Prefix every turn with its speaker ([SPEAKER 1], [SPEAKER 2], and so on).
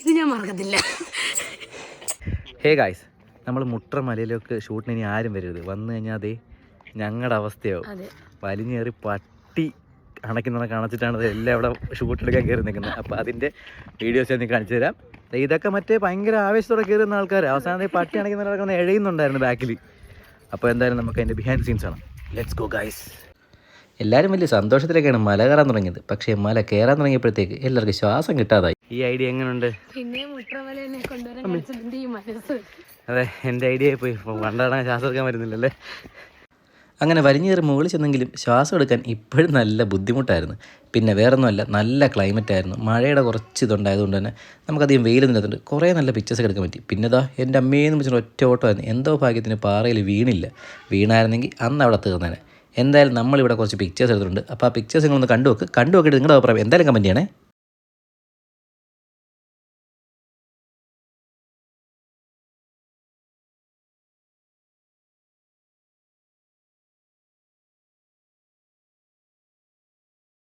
[SPEAKER 1] ഇത് ഞാൻ മറക്കത്തില്ല.
[SPEAKER 2] Hey guys, നമ്മൾ മുട്ട്ര മലയിലേക്ക് ഷൂട്ടിന് ഇനി ആരും വരരുത്. വന്നു കഴിഞ്ഞാൽ അതേ ഞങ്ങളുടെ അവസ്ഥയാവും. വലിഞ്ഞേറി പട്ടി അണയ്ക്കുന്നതൊക്കെ അണച്ചിട്ടാണ് എല്ലാം ഇവിടെ ഷൂട്ടെടുക്കാൻ കയറി നിൽക്കുന്നത്. അപ്പോൾ അതിൻ്റെ വീഡിയോസ് ഞാൻ കാണിച്ചു തരാം. ഇതൊക്കെ മറ്റേ ഭയങ്കര ആവേശത്തോടെ കയറുന്ന ആൾക്കാർ അവസാനം പട്ടി അണയ്ക്കുന്നവരൊക്കെ എഴയുന്നുണ്ടായിരുന്നു ബാക്കിൽ. അപ്പോൾ എന്തായാലും നമുക്ക് അതിൻ്റെ ബിഹൈൻഡ് സീൻസ് ആണ്. Let's go guys. എല്ലാവരും വലിയ സന്തോഷത്തിലേക്കാണ് മല കയറാൻ തുടങ്ങിയത്. പക്ഷേ മല കയറാൻ തുടങ്ങിയപ്പോഴത്തേക്ക് എല്ലാവർക്കും ശ്വാസം കിട്ടാതായി. ഈ ഐഡിയ എങ്ങനെയുണ്ട്?
[SPEAKER 1] പിന്നെ മുട്രമലനെ കൊണ്ടുവരാൻ ഈ മനസ്സ്.
[SPEAKER 2] അതെ, എൻ്റെ ഐഡിയ പോയി. പണ്ടാണ് ശ്വാസം എടുക്കാൻ വരുന്നില്ലല്ലേ. അങ്ങനെ വലിഞ്ഞേറി മുകളിൽ ചെന്നെങ്കിലും ശ്വാസം എടുക്കാൻ ഇപ്പോഴും നല്ല ബുദ്ധിമുട്ടായിരുന്നു. പിന്നെ വേറൊന്നുമല്ല, നല്ല ക്ലൈമറ്റ് ആയിരുന്നു. മഴയുടെ കുറച്ച് ഇതുണ്ടായതുകൊണ്ട് തന്നെ നമുക്കധികം വെയിലൊന്നും ഇല്ലാത്തതുകൊണ്ട് കുറേ നല്ല പിക്ചേഴ്സൊക്കെ എടുക്കാൻ പറ്റി. പിന്നെ ഇതാ എൻ്റെ അമ്മയെന്ന് വെച്ചാൽ ഒറ്റ ഓട്ടമായിരുന്നു. എന്തോ ഭാഗ്യത്തിന് പാറയിൽ വീണില്ല. വീണായിരുന്നെങ്കിൽ അന്ന് അവിടെ തീർന്നേനെ. എന്തായാലും നമ്മളിവിടെ കുറച്ച് പിക്ചേഴ്സ് എടുത്തിട്ടുണ്ട്. അപ്പോൾ ആ പിക്ചേഴ്സ് നിങ്ങളൊന്ന് കണ്ടുനോക്കിയിട്ട് നിങ്ങളുടെ അഭിപ്രായം എന്തായാലും കമൻറ്റ് ചെയ്യണേ.